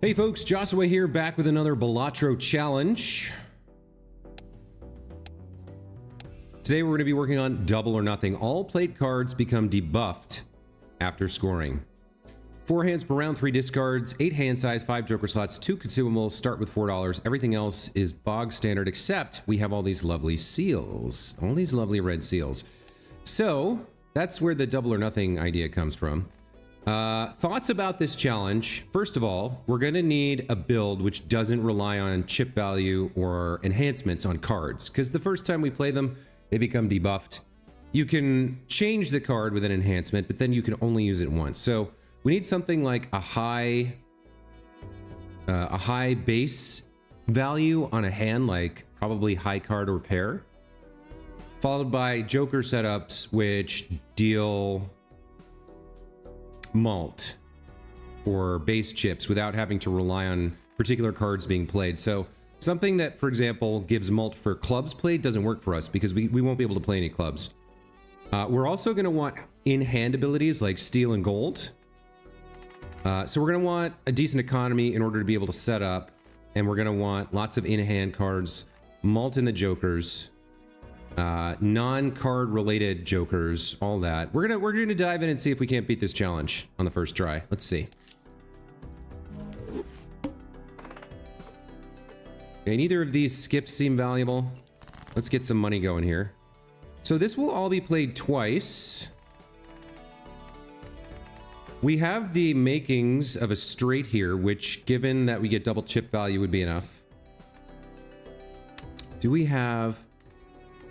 Hey folks, Joshua here, back with another Balatro challenge. Today we're going to be working on double or nothing. All played cards become debuffed after scoring. 4 hands per round, 3 discards, 8 hand size, 5 joker slots, 2 consumables, start with $4. Everything else is bog standard, except we have all these lovely seals. All these lovely red seals. So, that's where the double or nothing idea comes from. Thoughts about this challenge. First of all, we're going to need a build which doesn't rely on chip value or enhancements on cards, because the first time we play them, they become debuffed. You can change the card with an enhancement, but then you can only use it once. So we need something like a high base value on a hand, like probably high card or pair, followed by joker setups which deal malt or base chips without having to rely on particular cards being played. So something that, for example, gives malt for clubs played doesn't work for us because we won't be able to play any clubs. We're also going to want in-hand abilities like steel and gold. So we're going to want a decent economy in order to be able to set up, and we're going to want lots of in-hand cards, malt in the jokers, non-card related jokers, all that. We're gonna dive in and see if we can't beat this challenge on the first try. Let's see. Okay, neither of these skips seem valuable. Let's get some money going here. So this will all be played twice. We have the makings of a straight here, which, given that we get double chip value, would be enough. Do we have...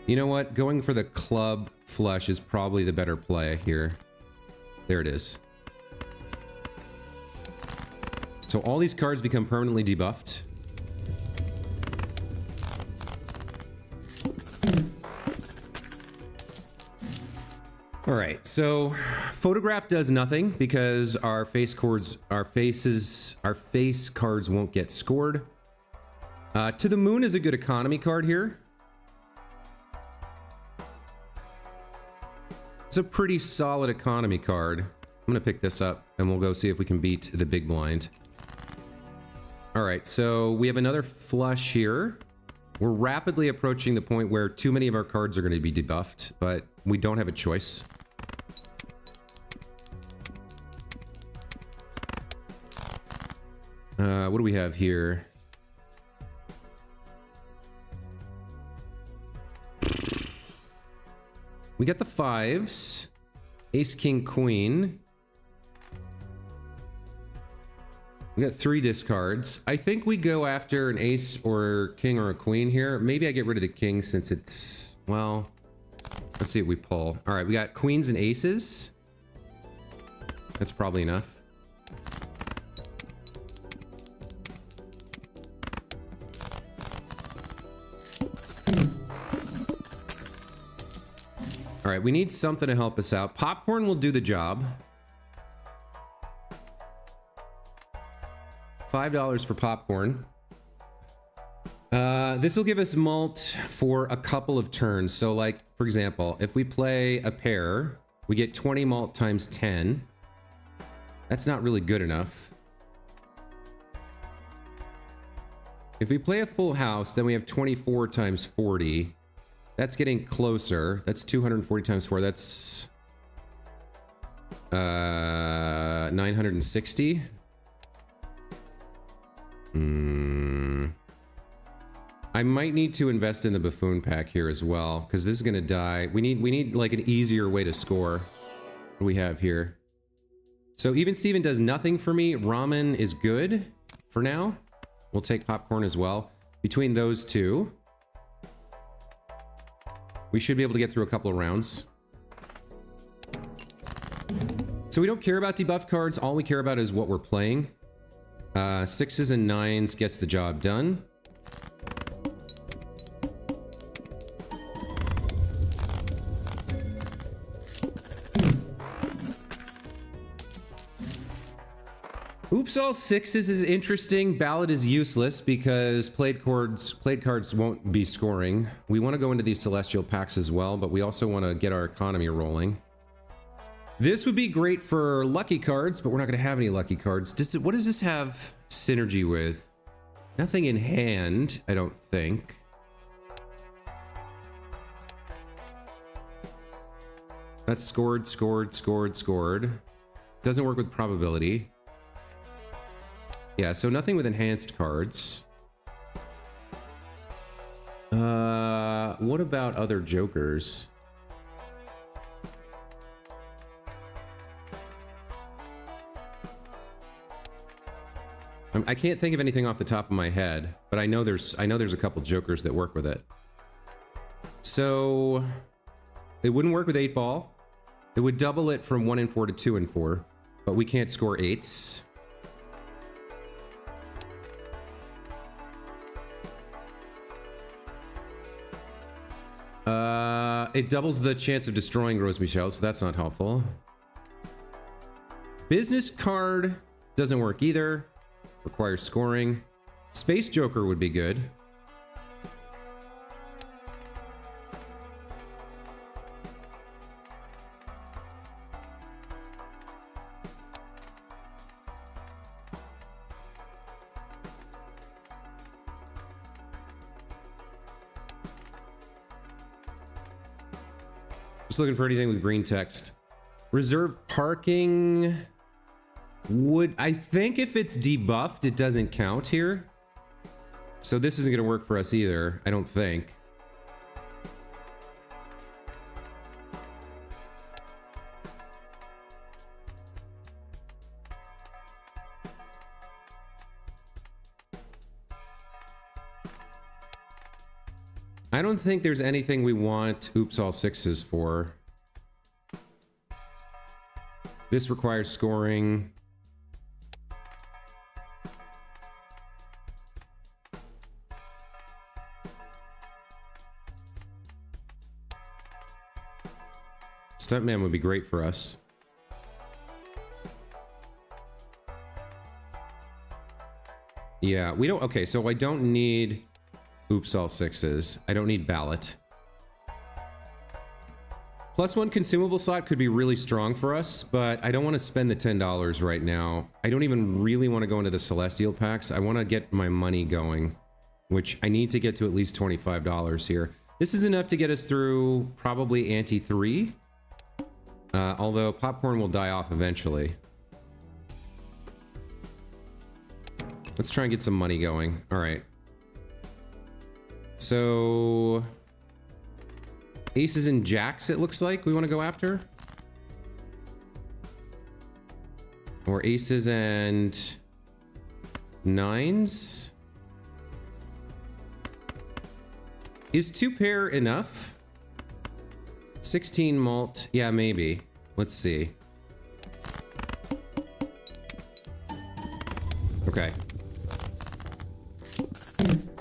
You know what? Going for the club flush is probably the better play here. There it is. So all these cards become permanently debuffed. All right, so photograph does nothing because our face cards won't get scored. To the moon is a good economy card here. It's a pretty solid economy card. I'm gonna pick this up and we'll go see if we can beat the big blind. All right, so we have another flush here. We're rapidly approaching the point where too many of our cards are gonna be debuffed, but we don't have a choice. What do we have here? We got the 5s. Ace, king, queen. We got 3 discards. I think we go after an ace or king or a queen here. Maybe I get rid of the king since it's... Well, let's see what we pull. All right, we got queens and aces. That's probably enough. All right, we need something to help us out. Popcorn will do the job. $5 for popcorn. This will give us malt for a couple of turns. So like, for example, if we play a pair, we get 20 malt times 10. That's not really good enough. If we play a full house, then we have 24 times 40. That's getting closer. That's 240 times 4. That's 960. I might need to invest in the buffoon pack here as well, because this is gonna die. We need like an easier way to score. What do we have here? So even Steven does nothing for me. Ramen is good for now. We'll take popcorn as well. Between those two, we should be able to get through a couple of rounds. So we don't care about debuff cards. All we care about is what we're playing. 6s and 9s gets the job done. Oops, all 6s is interesting. Ballad is useless because played cards won't be scoring. We want to go into these celestial packs as well, but we also want to get our economy rolling. This would be great for lucky cards, but we're not going to have any lucky cards. What does this have synergy with? Nothing in hand, I don't think. That's scored. Doesn't work with probability. Yeah, so nothing with enhanced cards. What about other jokers? I can't think of anything off the top of my head, but I know there's a couple jokers that work with it. So it wouldn't work with 8-ball. It would double it from 1 and 4 to 2 and 4, but we can't score 8s. It doubles the chance of destroying Gros Michel, so that's not helpful. Business card doesn't work either. Requires scoring. Space Joker would be good. Just looking for anything with green text. Reserve parking would... I think if it's debuffed, it doesn't count here. So this isn't going to work for us either, I don't think. I don't think there's anything we want oops all 6s for. This requires scoring. Stuntman would be great for us. Yeah, we don't... Okay, so I don't need... Oops, all 6s. I don't need ballot. +1 consumable slot could be really strong for us, but I don't want to spend the $10 right now. I don't even really want to go into the Celestial packs. I want to get my money going, which I need to get to at least $25 here. This is enough to get us through probably ante 3. Although popcorn will die off eventually. Let's try and get some money going. All right. So aces and jacks, it looks like we want to go after. Or aces and 9s. Is 2 pair enough? 16 malt. Yeah, maybe. Let's see. Okay.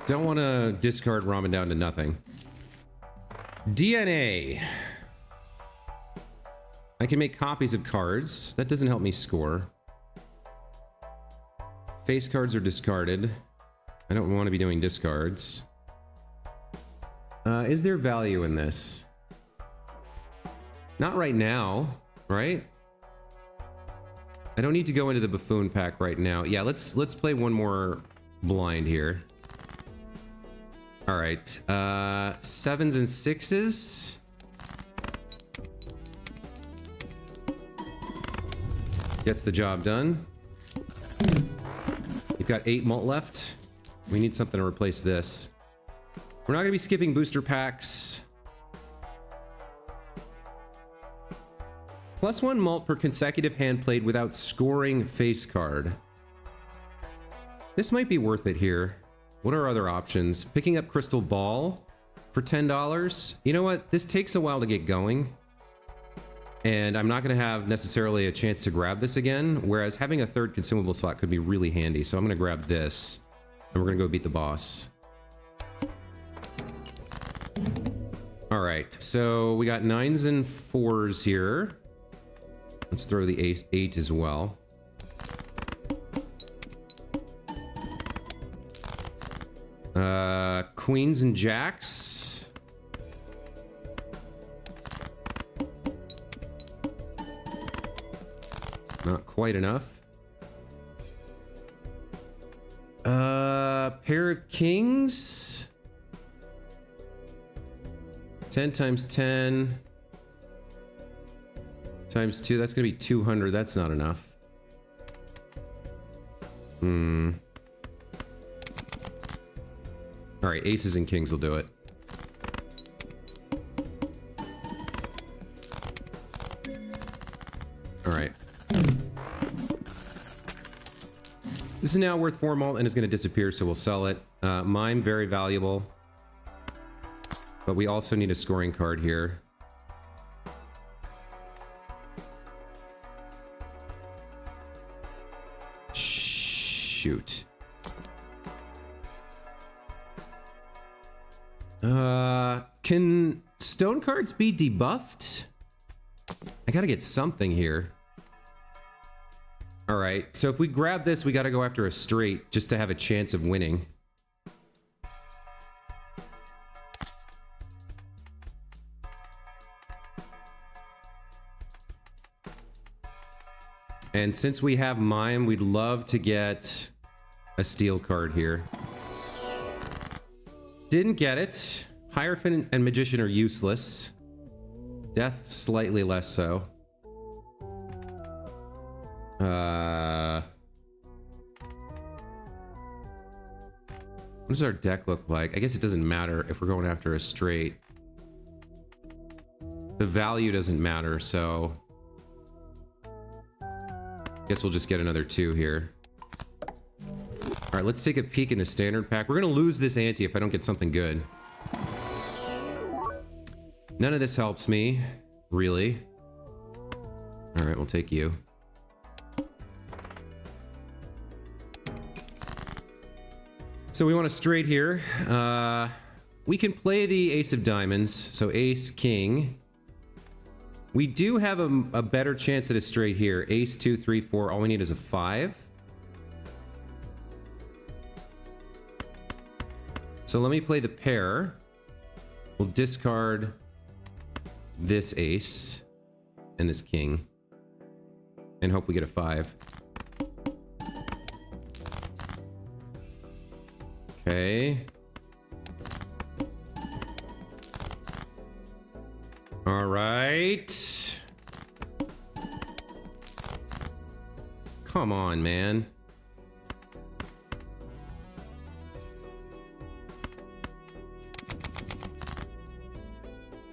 Don't want to discard ramen down to nothing. DNA. I can make copies of cards. That doesn't help me score. Face cards are discarded. I don't want to be doing discards. Is there value in this? Not right now, right? I don't need to go into the buffoon pack right now. Yeah, let's play one more blind here. All right, 7s and 6s. Gets the job done. You've got 8 malt left. We need something to replace this. We're not gonna be skipping booster packs. +1 malt per consecutive hand played without scoring face card. This might be worth it here. What are other options? Picking up Crystal Ball for $10. You know what? This takes a while to get going. And I'm not going to have necessarily a chance to grab this again. Whereas having a 3rd consumable slot could be really handy. So I'm going to grab this. And we're going to go beat the boss. Alright. So we got 9s and 4s here. Let's throw the 8 as well. Queens and jacks. quite enough. Pair of kings. 10 times 10 times 2. That's gonna be 200. That's not enough. All right, aces and kings will do it. All right. This is now worth 4 malt and is going to disappear, so we'll sell it. Mime, very valuable. But we also need a scoring card here. Shoot. Can stone cards be debuffed? I gotta get something here. All right, so if we grab this, we gotta go after a straight just to have a chance of winning. And since we have Mime, we'd love to get a steel card here. Didn't get it. Hierophant and Magician are useless. Death, slightly less so. What does our deck look like? I guess it doesn't matter if we're going after a straight. The value doesn't matter, so... guess we'll just get another 2 here. Alright, let's take a peek in the standard pack. We're gonna lose this ante if I don't get something good. None of this helps me, really. Alright, we'll take you. So we want a straight here. We can play the ace of diamonds, so ace, king. We do have a better chance at a straight here. Ace, 2, 3, 4. All we need is a 5. So let me play the pair. We'll discard this ace and this king and hope we get a 5. Okay. All right. Come on, man.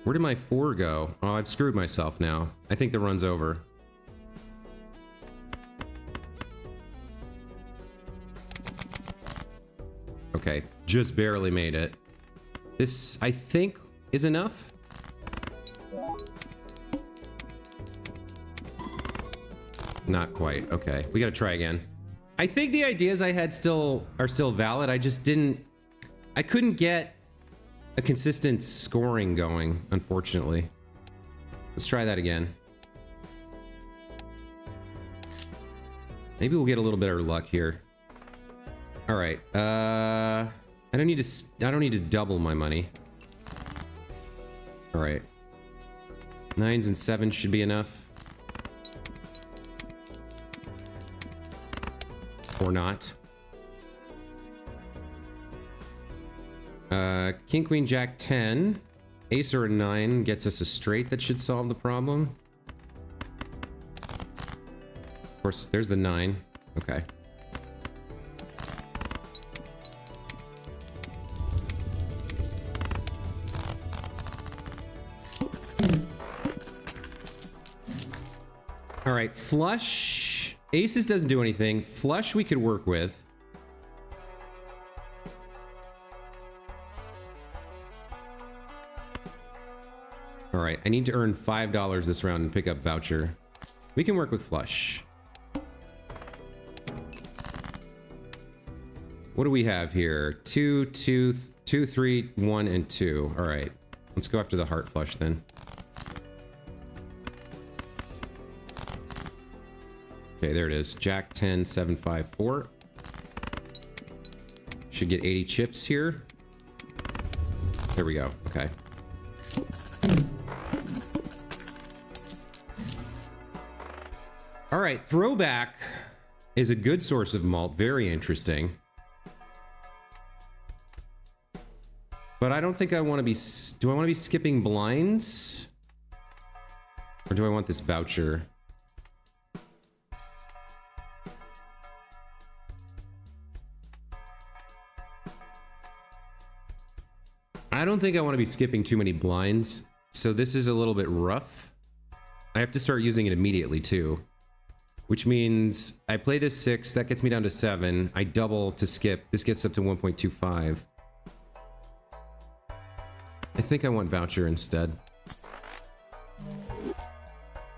Where did my 4 go? Oh, I've screwed myself now. I think the run's over. Okay, just barely made it. This, I think, is enough. Not quite. Okay, we gotta try again. I think the ideas I had are still valid. I just I couldn't get a consistent scoring going, unfortunately. Let's try that again. Maybe we'll get a little better luck here. All right. I don't need to double my money. All right. 9s and 7s should be enough. Or not. King, Queen, Jack, 10. Ace or a 9 gets us a straight that should solve the problem. Of course, there's the 9. Okay. All right, flush. Aces doesn't do anything. Flush we could work with. All right, I need to earn $5 this round and pick up voucher. We can work with flush. What do we have here? 2, 2, 2, 3, 1, and 2. All right, let's go after the heart flush then. Okay, there it is. Jack 10, 7, 5, 4. Should get 80 chips here. There we go. Okay. All right, throwback is a good source of malt. Very interesting. But I don't think I want to be... Do I want to be skipping blinds? Or do I want this voucher? I don't think I want to be skipping too many blinds. So this is a little bit rough. I have to start using it immediately too. Which means I play this 6, that gets me down to 7. I double to skip. This gets up to 1.25. I think I want voucher instead.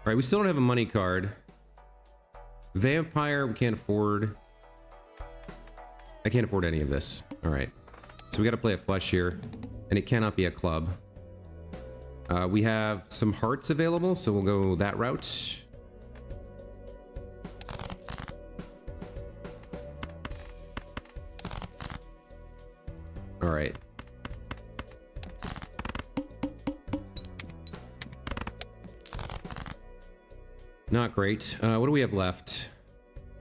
Alright, we still don't have a money card. Vampire, we can't afford. I can't afford any of this. Alright. So we gotta play a flush here. And it cannot be a club. We have some hearts available, so we'll go that route. Alright. Not great. What do we have left?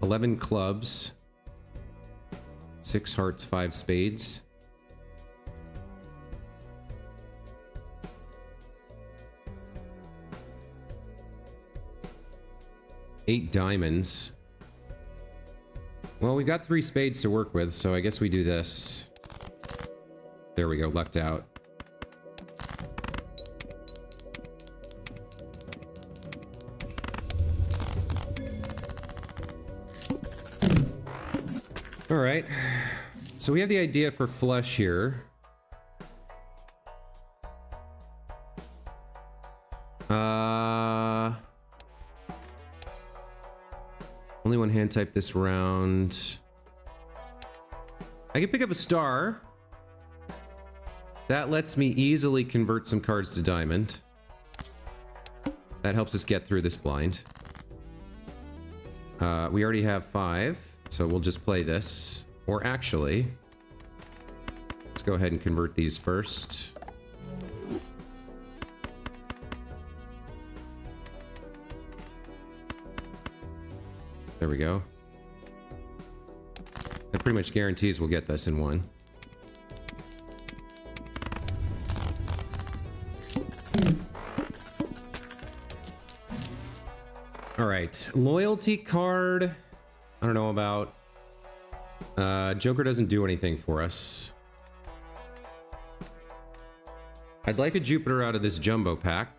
11 clubs. 6 hearts, 5 spades. Eight diamonds. Well, we've got 3 spades to work with, so I guess we do this. There we go, lucked out. All right. So we have the idea for flush here. Only one hand type this round. I can pick up a star. That lets me easily convert some cards to diamond. That helps us get through this blind. We already have 5, so we'll just play this. Or actually, let's go ahead and convert these first. There we go. That pretty much guarantees we'll get this in one. All right, loyalty card. I don't know about. Joker doesn't do anything for us. I'd like a Jupiter out of this jumbo pack.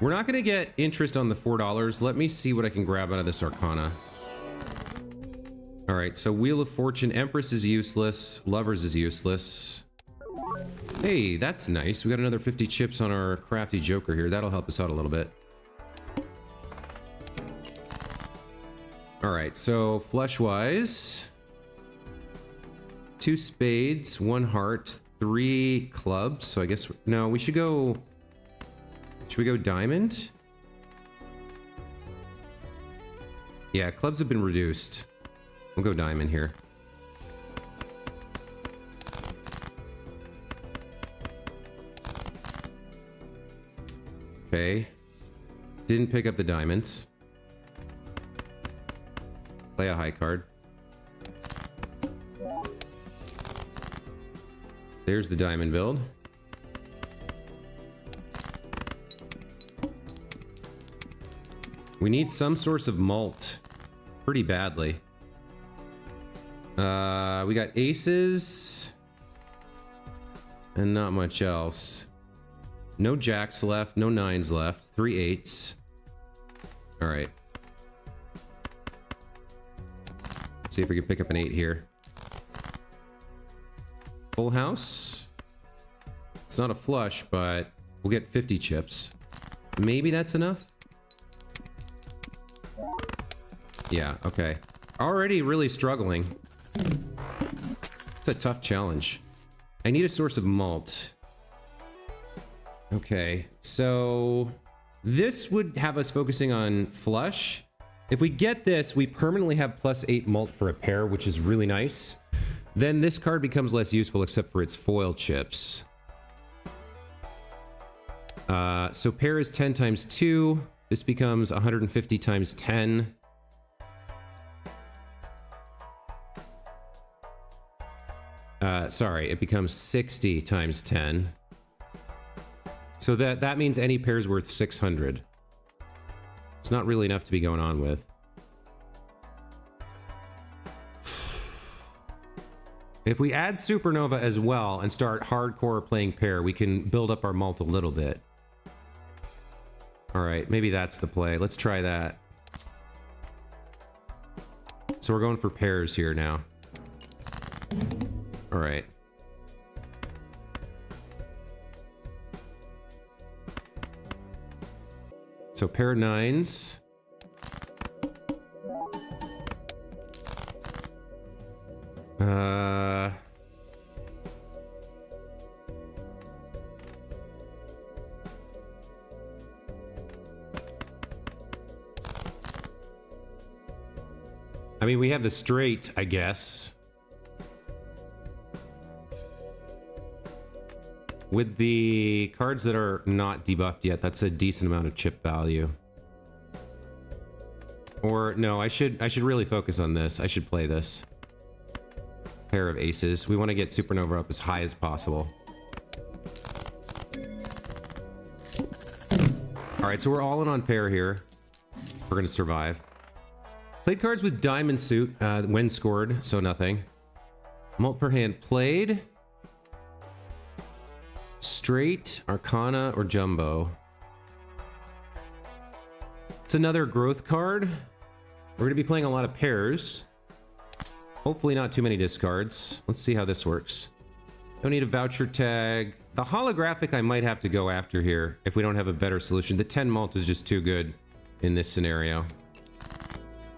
We're not going to get interest on the $4. Let me see what I can grab out of this Arcana. All right, so Wheel of Fortune, Empress is useless. Lovers is useless. Hey, that's nice. We got another 50 chips on our crafty Joker here. That'll help us out a little bit. All right, so flush-wise, 2 spades, 1 heart, 3 clubs. So I guess, no, we should go... Should we go diamond? Yeah, clubs have been reduced. We'll go diamond here. Okay. Didn't pick up the diamonds. Play a high card. There's the diamond build. We need some source of malt pretty badly. We got aces and not much else. No jacks left, no 9s left, 3 8s. All right. Let's see if we can pick up an 8 here. Full house. It's not a flush, but we'll get 50 chips. Maybe that's enough. Yeah, okay. Already really struggling. It's a tough challenge. I need a source of malt. Okay, so this would have us focusing on flush. If we get this, we permanently have +8 malt for a pair, which is really nice. Then this card becomes less useful except for its foil chips. So pair is 10 times 2. This becomes 150 times 10. Sorry, it becomes 60 times 10. So that means any pair is worth 600. It's not really enough to be going on with. If we add Supernova as well and start hardcore playing pair, we can build up our mult a little bit. All right, maybe that's the play. Let's try that. So we're going for pairs here now. All right. So pair 9s. I mean, we have the straight, I guess. With the cards that are not debuffed yet, that's a decent amount of chip value. Or no, I should really focus on this. I should play this. Pair of aces. We want to get Supernova up as high as possible. All right, so we're all in on pair here. We're going to survive. Played cards with diamond suit when scored, so nothing. Mult per hand played. Straight, Arcana, or Jumbo. It's another growth card. We're going to be playing a lot of pairs. Hopefully not too many discards. Let's see how this works. Don't need a voucher tag. The holographic I might have to go after here if we don't have a better solution. The 10 mult is just too good in this scenario.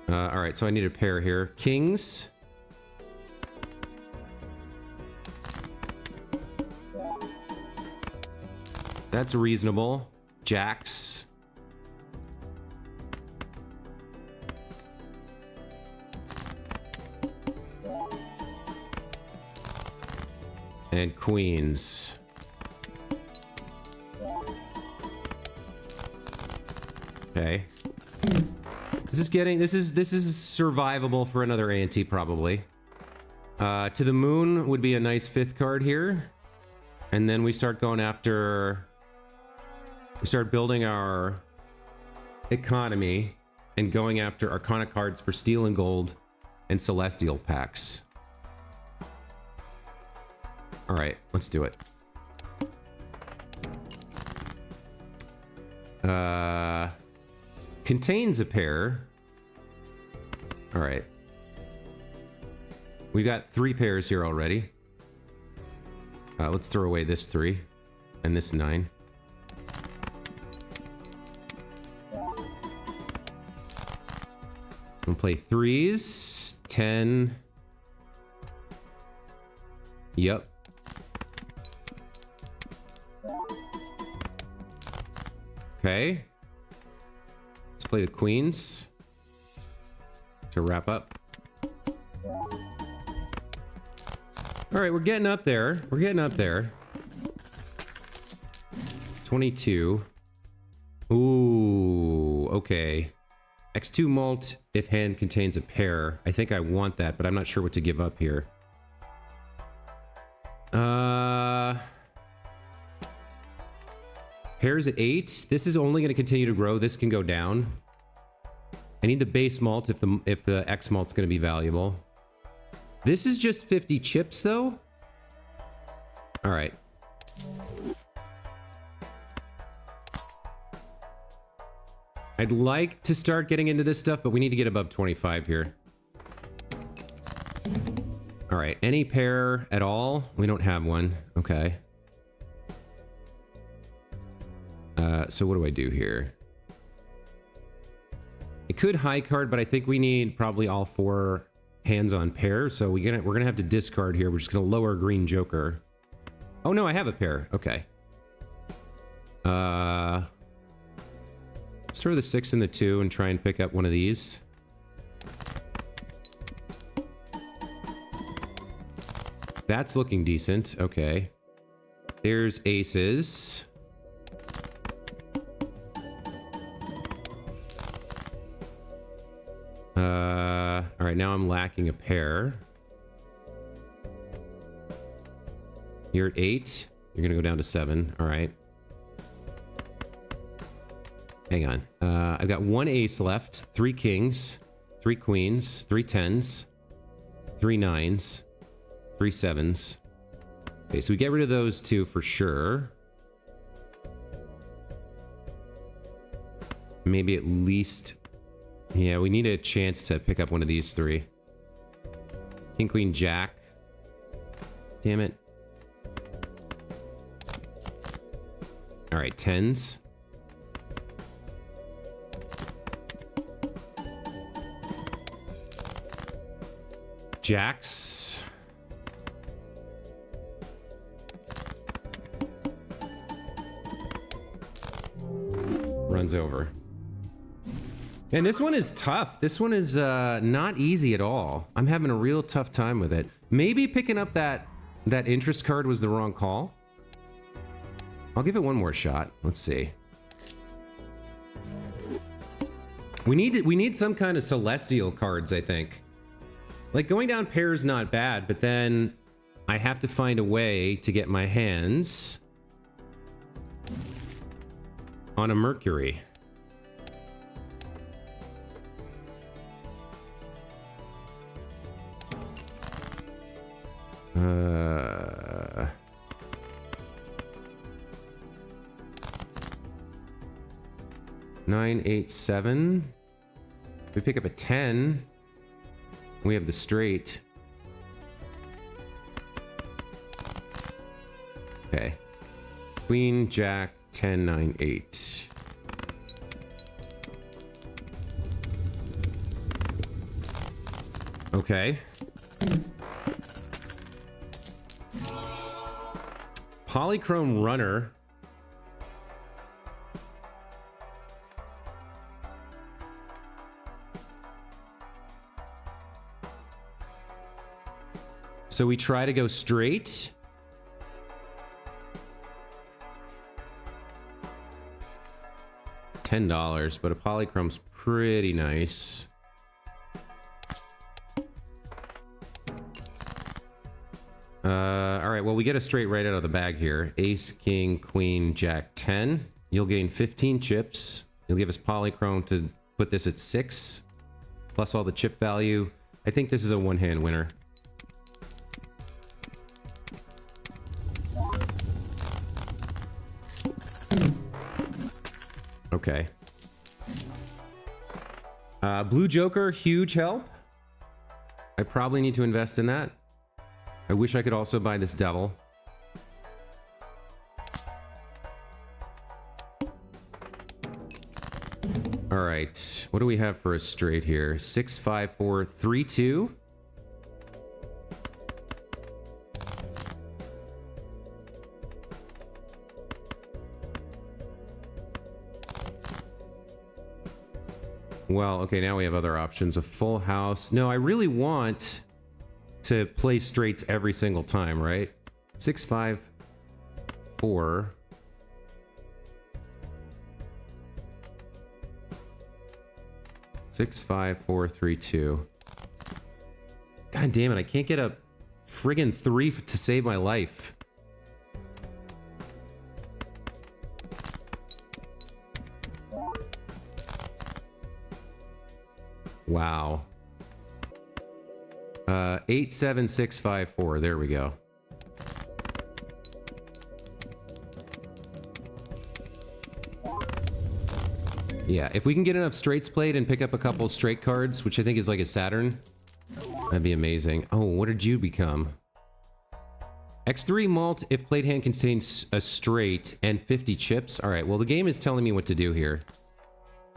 All right, so I need a pair here. Kings. That's reasonable. Jacks. And queens. Okay. This is survivable for another ante probably. To the moon would be a nice 5th card here. And then we start going after... We start building our economy and going after Arcana cards for steel and gold and celestial packs. All right, let's do it. Contains a pair. All right. We've got 3 pairs here already. Let's throw away this 3 and this 9. We'll play 3s, 10. Yep. Okay. Let's play the queens to wrap up. All right, we're getting up there. We're getting up there. 22. Ooh, okay. X2 mult if hand contains a pair. I think I want that, but I'm not sure what to give up here. Pairs at 8. This is only going to continue to grow. This can go down. I need the base mult if the X mult's going to be valuable. This is just 50 chips though. All right. I'd like to start getting into this stuff, but we need to get above 25 here. All right, any pair at all? We don't have one. Okay. So what do I do here? I could high card, but I think we need probably all 4 hands on pair. So we're gonna have to discard here. We're just gonna lower green joker. Oh no, I have a pair. Okay. Let's throw the 6 and the 2 and try and pick up one of these. That's looking decent. Okay. There's aces. right, now I'm lacking a pair. You're at 8. You're gonna go down to 7. All right. Hang on. I've got 1 ace left, 3 kings, 3 queens, 3 10s, 3 9s, 3 7s. Okay, so we get rid of those 2 for sure. Maybe at least... Yeah, we need a chance to pick up one of these 3. King, queen, jack. Damn it. All right, 10s. Jacks. Runs over. And this one is tough. This one is not easy at all. I'm having a real tough time with it. Maybe picking up that interest card was the wrong call. I'll give it one more shot. Let's see. We need some kind of celestial cards, I think. Like, going down pairs not bad, but then I have to find a way to get my hands on a Mercury. Nine, 8, 7. We pick up a 10. We have the straight. Okay. Queen, jack, 10, 9, 8. Okay. Polychrome runner. So we try to go straight. $10, but a polychrome's pretty nice. All right, well, we get a straight right out of the bag here. Ace, king, queen, jack, 10. You'll gain 15 chips. You'll give us polychrome to put this at 6, plus all the chip value. I think this is a one-hand winner. Okay. Blue Joker, huge help. I probably need to invest in that. I wish I could also buy this devil. All right. What do we have for a straight here? 6, 5, 4, 3, 2. Well, okay, now we have other options. A full house. No, I really want to play straights every single time, right? 6, 5, 4. Six, 5, 4, 3, 2. God damn it, I can't get a friggin' 3 to save my life. Wow. 8, 7, 6, 5, 4. There we go. Yeah, if we can get enough straights played and pick up a couple straight cards, which I think is like a Saturn, that'd be amazing. Oh, what did you become? X3 malt if played hand contains a straight and 50 chips. All right, well, the game is telling me what to do here.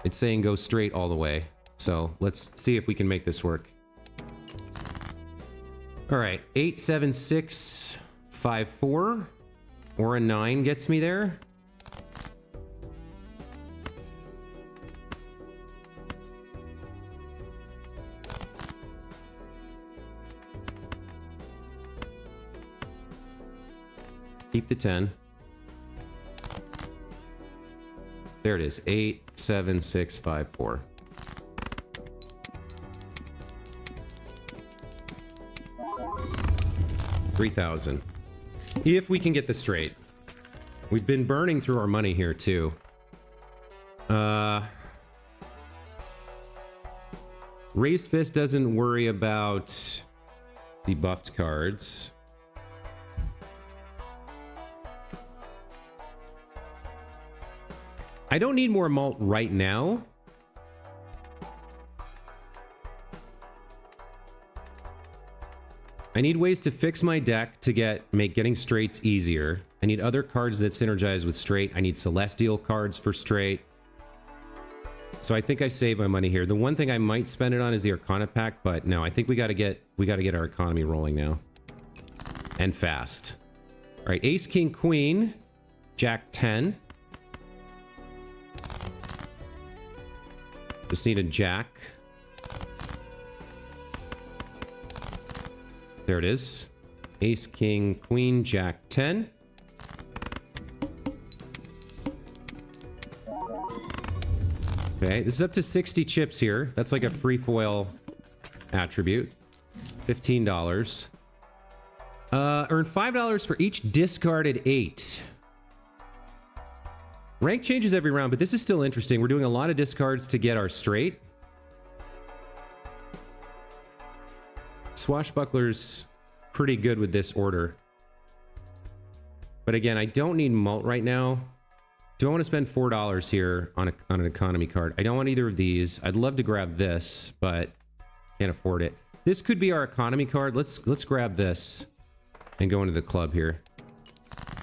It's saying go straight all the way. So let's see if we can make this work. All right, 8, 7, 6, 5, 4, or a 9 gets me there. Keep the 10. There it is. 8, 7, 6, 5, 4. 3,000. If we can get this straight. We've been burning through our money here, too. Raised Fist doesn't worry about debuffed cards. I don't need more malt right now. I need ways to fix my deck to make getting straights easier. I need other cards that synergize with straight. I need celestial cards for straight. So I think I save my money here. The one thing I might spend it on is the Arcana pack, but no, I think we gotta get our economy rolling now. And fast. All right, Ace, King, Queen, Jack 10. Just need a Jack. There it is. Ace, King, Queen, Jack 10. Okay, this is up to 60 chips here. That's like a free foil attribute. $15. Earn $5 for each discarded 8. Rank changes every round, but this is still interesting. We're doing a lot of discards to get our straight. Swashbuckler's pretty good with this order. But again, I don't need malt right now. Do I want to spend $4 here on an economy card? I don't want either of these. I'd love to grab this, but can't afford it. This could be our economy card. Let's grab this and go into the club here.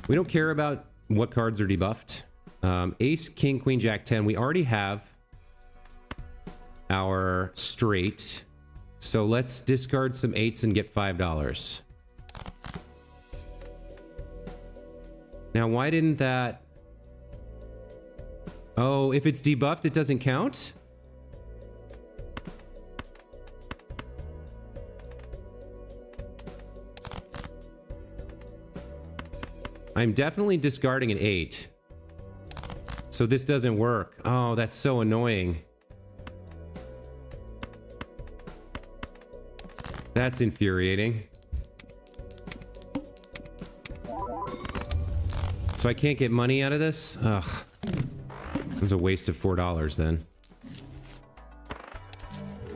We don't care about what cards are debuffed. Ace, King, Queen, Jack 10. We already have our straight. So let's discard some 8s and get $5. Now, why didn't that... Oh, if it's debuffed, it doesn't count? I'm definitely discarding an 8. So this doesn't work. Oh, that's so annoying. That's infuriating. So I can't get money out of this? Ugh. It was a waste of $4 then.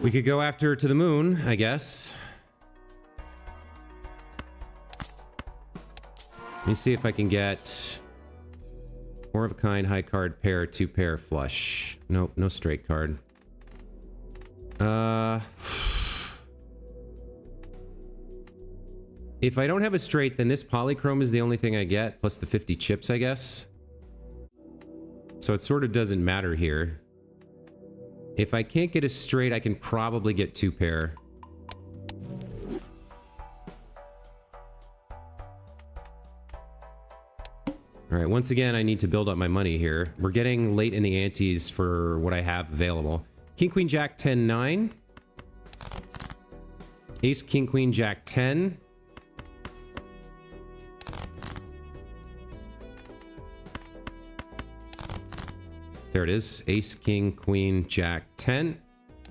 We could go after To the Moon, I guess. Let me see if I can get more of a kind, high card, pair, 2 pair, flush. Nope, no straight card. If I don't have a straight, then this polychrome is the only thing I get, plus the 50 chips, I guess. So it sort of doesn't matter here. If I can't get a straight, I can probably get 2 pair. All right, once again, I need to build up my money here. We're getting late in the antes for what I have available. King, Queen, Jack, 10, 9. Ace, King, Queen, Jack, 10. There it is. Ace, King, Queen, Jack, 10.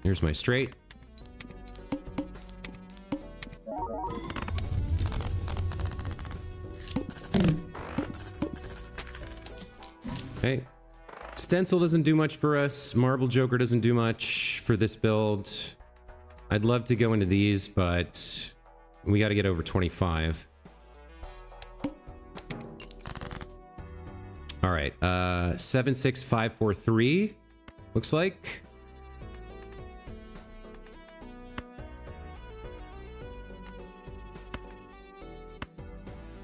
Here's my straight. Okay. Stencil doesn't do much for us. Marble Joker doesn't do much for this build. I'd love to go into these, but we got to get over 25. All right, 76543 looks like.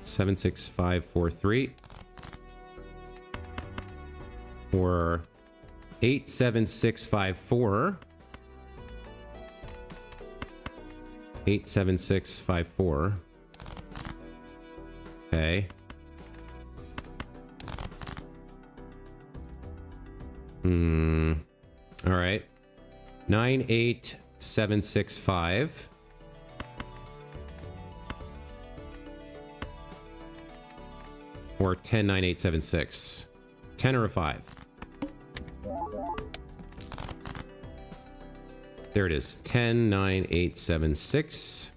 Seven, 6, 5, 4, 3. Or 8, 7, 6, 5, 4. 8, 7, 6, 5, 4. Okay. All right. 9, 8, 7, 6, 5. Or 10, 9, 8, 7, 6. 10 or a 5. There it is. 10, 9, 8, 7, 6.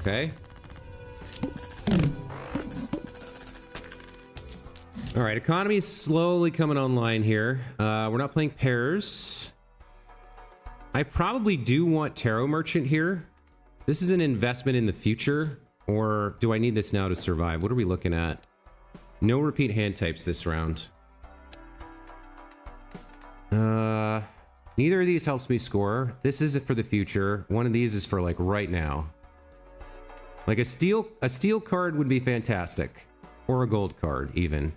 Okay. All right, economy is slowly coming online here. We're not playing pairs. I probably do want Tarot Merchant here. This is an investment in the future, or do I need this now to survive? What are we looking at? No repeat hand types this round. Neither of these helps me score. This is for the future. One of these is for like right now. Like a steel card would be fantastic, or a gold card even.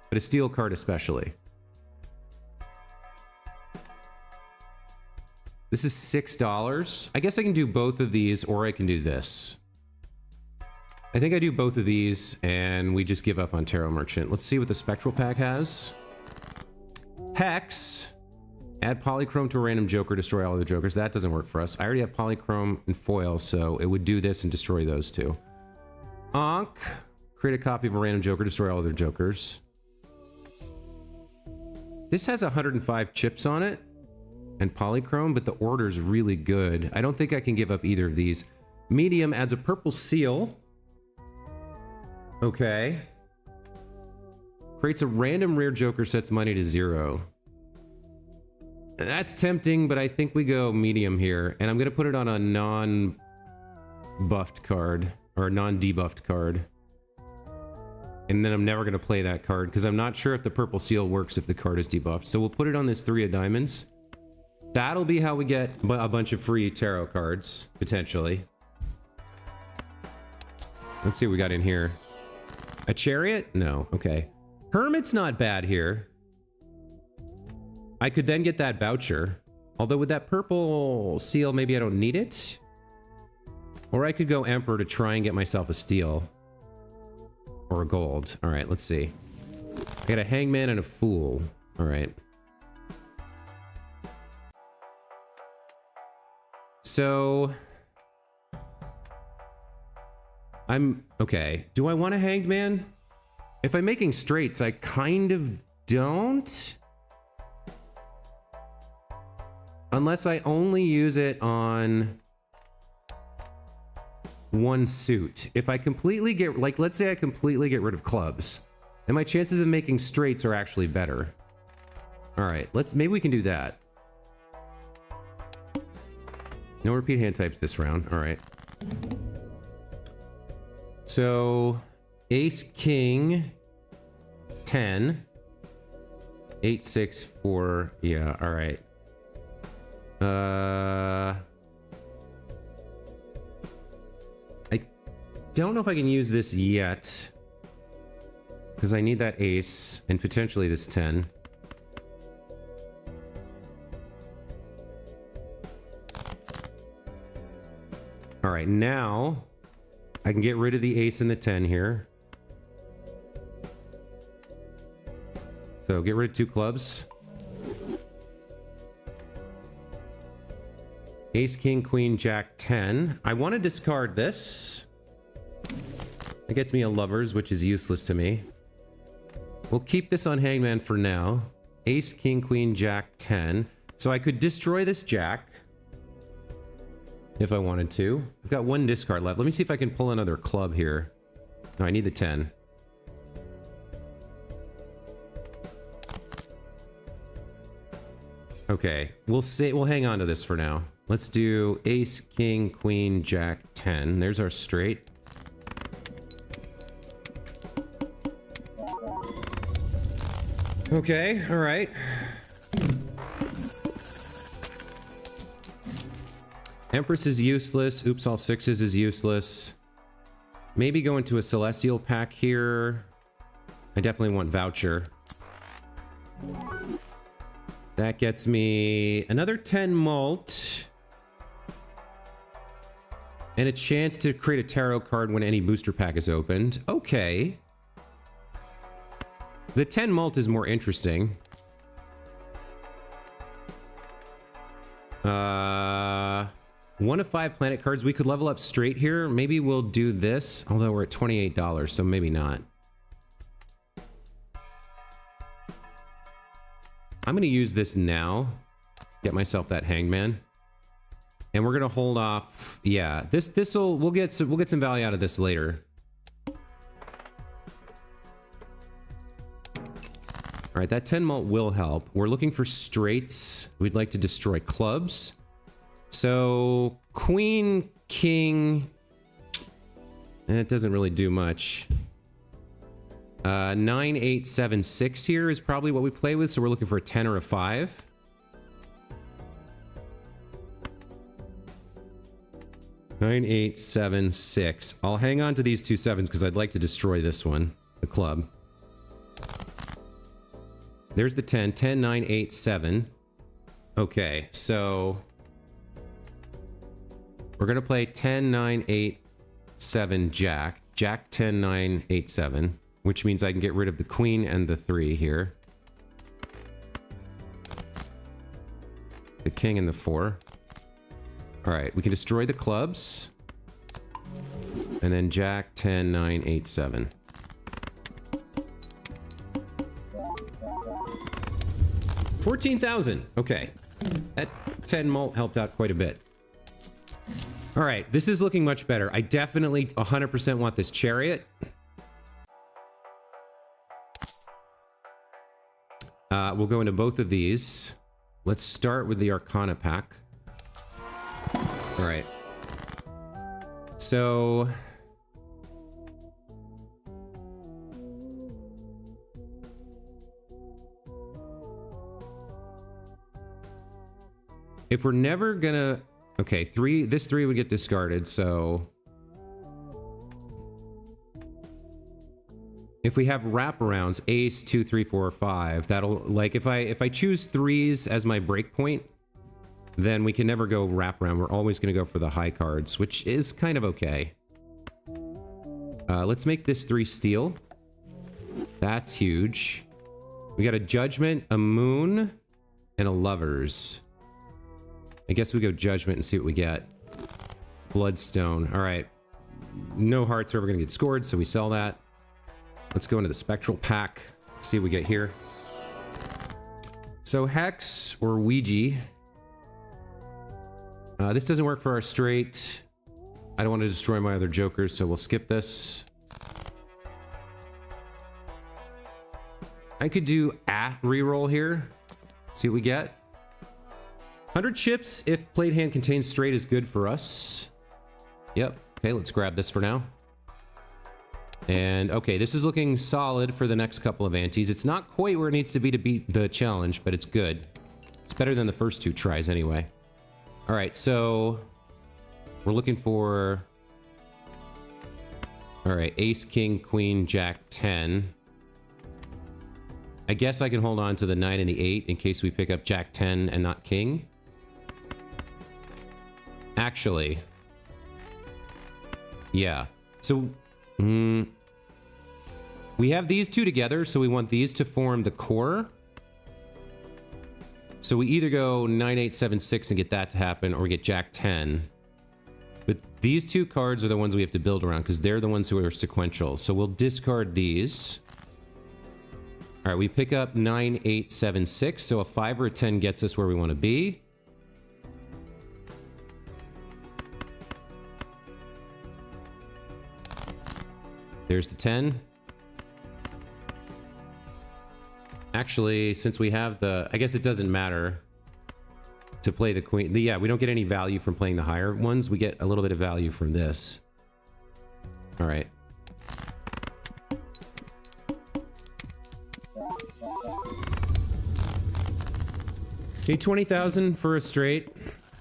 But a steel card especially. This is $6. I guess I can do both of these, or I can do this. I think I do both of these, and we just give up on Tarot Merchant. Let's see what the Spectral Pack has. Hex. Add Polychrome to a random Joker, destroy all of the Jokers. That doesn't work for us. I already have Polychrome and Foil, so it would do this and destroy those two. Ankh. Create a copy of a random Joker, destroy all other Jokers. This has 105 chips on it and Polychrome, but the order's really good. I don't think I can give up either of these. Medium adds a purple seal. Okay. Creates a random rare Joker, sets money to 0. That's tempting, but I think we go medium here. And I'm going to put it on a non-buffed card, or a non-debuffed card. And then I'm never going to play that card, because I'm not sure if the purple seal works if the card is debuffed. So we'll put it on this 3 of diamonds. That'll be how we get a bunch of free tarot cards, potentially. Let's see what we got in here. A chariot? No. Okay. Hermit's not bad here. I could then get that voucher. Although with that purple seal, maybe I don't need it. Or I could go Emperor to try and get myself a steel. Or a gold. All right, let's see. I got a Hangman and a Fool. All right. So... okay. Do I want a Hanged Man? If I'm making straights, I kind of don't. Unless I only use it on one suit. If I completely get, like, let's say I completely get rid of clubs, then my chances of making straights are actually better. All right, maybe we can do that. No repeat hand types this round. All right. So, Ace, King, 10. 8, 6, 4. Yeah, all right. I don't know if I can use this yet. Because I need that ace and potentially this 10. All right, now I can get rid of the ace and the 10 here. So get rid of 2 clubs. Ace, King, Queen, Jack, 10. I want to discard this. That gets me a Lovers, which is useless to me. We'll keep this on Hangman for now. Ace, King, Queen, Jack, 10. So I could destroy this Jack. If I wanted to. I've got 1 discard left. Let me see if I can pull another club here. No, I need the 10. Okay, we'll hang on to this for now. Let's do Ace, King, Queen, Jack, 10. There's our straight. Okay, all right. Empress is useless. Oops, all 6s is useless. Maybe go into a Celestial pack here. I definitely want Voucher. That gets me another 10 mult. And a chance to create a tarot card when any booster pack is opened. Okay. The 10 mult is more interesting. 1 of 5 planet cards. We could level up straight here. Maybe we'll do this, although we're at $28, so maybe not. I'm going to use this now. Get myself that Hangman. And we're gonna hold off. Yeah, we'll get some value out of this later. All right, that 10 malt will help. We're looking for straights. We'd like to destroy clubs. So queen, king, and it doesn't really do much. 9, 8, 7, 6 here is probably what we play with. So we're looking for a 10 or a 5. Nine, 8, 7, 6. I'll hang on to these 2 7s because I'd like to destroy this one, the club. There's the 10. 10, 9, 8, 7. Okay, so we're going to play 10, 9, 8, 7, jack. Jack, 10, 9, 8, 7. Which means I can get rid of the queen and the 3 here. The king and the 4. All right, we can destroy the clubs. And then jack, 10, 9, 8, 7. $14,000. Okay. That 10 malt helped out quite a bit. All right, this is looking much better. I definitely 100% want this chariot. We'll go into both of these. Let's start with the Arcana pack. All right. So if we're never gonna, okay, this 3 would get discarded, so if we have wraparounds, ace, 2, 3, 4, 5, that'll, like, if I choose 3s as my break point, then we can never go wraparound. We're always gonna go for the high cards, which is kind of okay. Let's make this 3 steel. That's huge. We got a judgment, a moon, and a lovers. I guess we go judgment and see what we get. Bloodstone. All right. No hearts are ever gonna get scored, so we sell that. Let's go into the spectral pack. See what we get here. So Hex or Ouija. This doesn't work for our straight. I don't want to destroy my other jokers, so we'll skip this. I could do a reroll here. See what we get. 100 chips if played hand contains straight is good for us. Yep. Okay, let's grab this for now. And okay, this is looking solid for the next couple of antes. It's not quite where it needs to beat the challenge, but it's good. It's better than the first 2 tries anyway. All right, so we're looking for, all right, ace, king, queen, jack, 10. I guess I can hold on to the 9 and the 8 in case we pick up jack 10 and not king. Actually, yeah. So we have these 2 together, so we want these to form the core. So we either go 9, 8, 7, 6 and get that to happen, or we get jack 10. But these 2 cards are the ones we have to build around because they're the ones who are sequential. So we'll discard these. All right, we pick up 9, 8, 7, 6. So a 5 or a 10 gets us where we want to be. There's the 10. Actually, since we have the, I guess it doesn't matter to play the queen. Yeah, we don't get any value from playing the higher ones. We get a little bit of value from this. All right. Okay, 20,000 for a straight.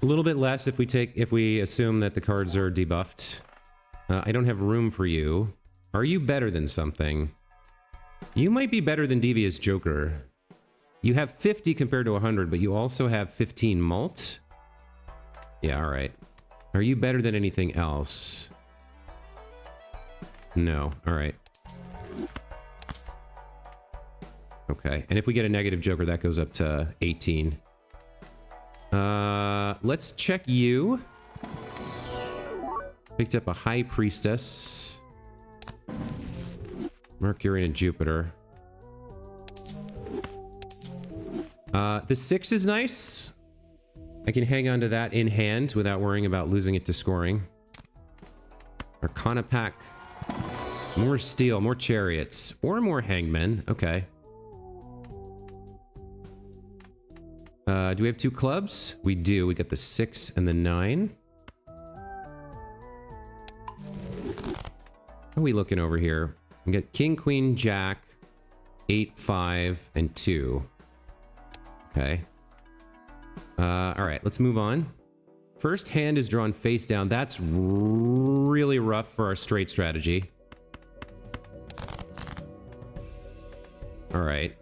A little bit less if we assume that the cards are debuffed. I don't have room for you. Are you better than something? You might be better than Devious Joker. You have 50 compared to 100, but you also have 15 malt. Yeah, all right. Are you better than anything else? No, all right. Okay, and if we get a negative Joker, that goes up to 18. Let's check you. Picked up a High Priestess. Mercury and Jupiter. The 6 is nice. I can hang on to that in hand without worrying about losing it to scoring. Arcana pack. More steel, more chariots, or more hangmen. Okay. Do we have 2 clubs? We do. We got the 6 and the 9. How are we looking over here? We got king, queen, jack, 8, 5, and 2. Okay. All right, let's move on. First hand is drawn face down. That's really rough for our straight strategy. All right.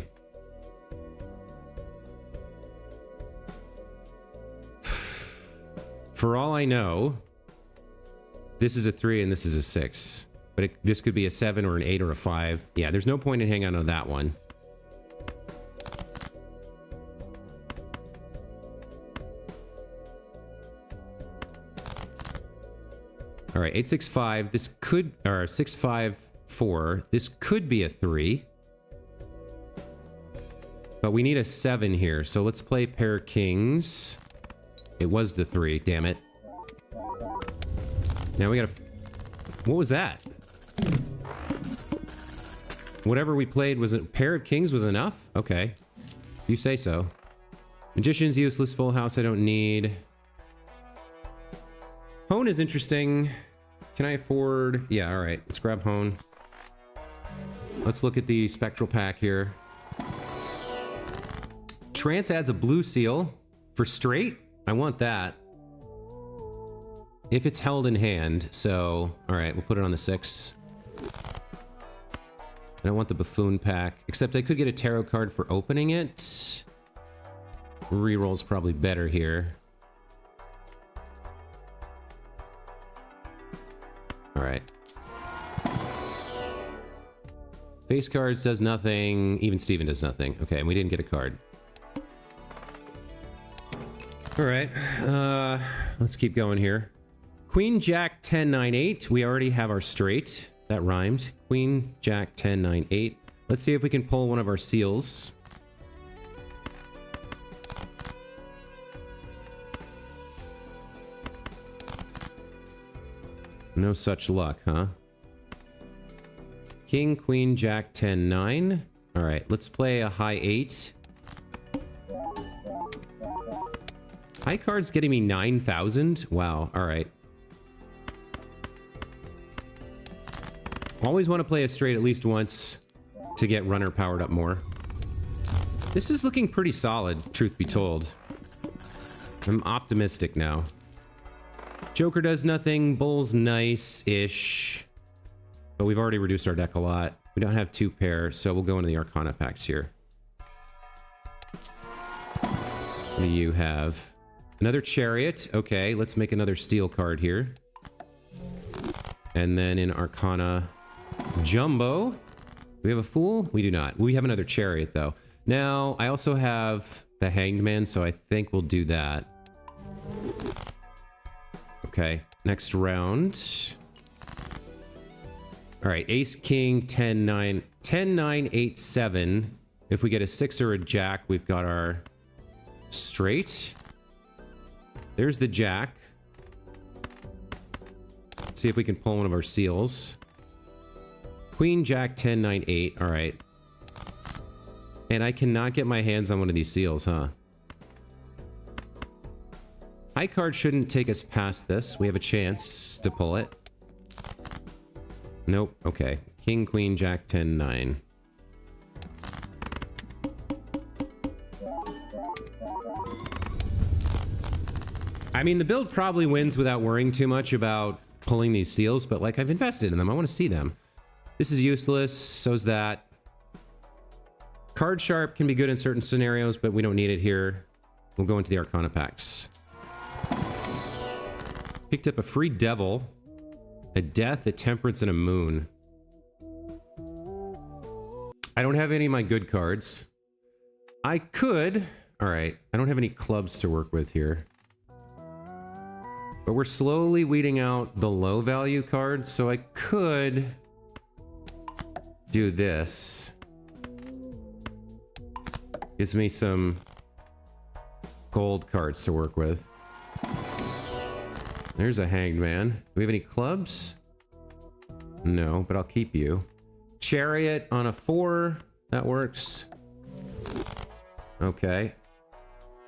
For all I know, this is a 3 and this is a 6. But this could be a 7 or an 8 or a 5. Yeah, there's no point in hanging on to that one. All right, 8, 6, 5. This could, or 6, 5, 4. This could be a 3. But we need a 7 here, so let's play pair kings. It was the 3, damn it. Now we gotta... What was that? Whatever we played was a pair of kings was enough? Okay. You say so. Magician's useless, full house I don't need. Hone is interesting. Can I afford... Yeah, alright. Let's grab Hone. Let's look at the spectral pack here. Trance adds a blue seal for straight. I want that. If it's held in hand, so... Alright, we'll put it on the 6. I don't want the buffoon pack, except I could get a tarot card for opening it. Reroll's probably better here. Alright. Face cards does nothing. Even Steven does nothing. Okay, and we didn't get a card. Alright, let's keep going here. Queen, Jack, 10, 9, 8. We already have our straight. That rhymed. Queen, Jack, 10, 9, 8. Let's see if we can pull one of our seals. No such luck, huh? King, Queen, Jack, 10, 9. Alright, let's play a high 8. High card's getting me 9,000? Wow, alright. Always want to play a straight at least once to get runner powered up more. This is looking pretty solid, truth be told. I'm optimistic now. Joker does nothing. Bull's nice-ish. But we've already reduced our deck a lot. We don't have 2 pair, so we'll go into the Arcana packs here. What do you have? Another Chariot. Okay, let's make another Steel card here. And then in Arcana... Jumbo. Do we have a Fool? We do not. We have another Chariot, though. Now, I also have the Hanged Man, so I think we'll do that. Okay, next round. Alright, Ace, King, 10, 9... 10, 9, 8, 7. If we get a 6 or a Jack, we've got our straight. There's the Jack. Let's see if we can pull one of our seals. Queen, Jack, 10, 9, 8. All right. And I cannot get my hands on one of these seals, huh? High card shouldn't take us past this. We have a chance to pull it. Nope. Okay. King, Queen, Jack, 10, 9. I mean, the build probably wins without worrying too much about pulling these seals, but like, I've invested in them. I want to see them. This is useless. So's that. Card Sharp can be good in certain scenarios, but we don't need it here. We'll go into the Arcana packs. Picked up a free Devil, a Death, a Temperance, and a Moon. I don't have any of my good cards. I could... Alright, I don't have any clubs to work with here. But we're slowly weeding out the low value cards, so I could do this. Gives me some gold cards to work with. There's a hanged man. Do we have any clubs? No, but I'll keep you. Chariot on a 4. That works. Okay.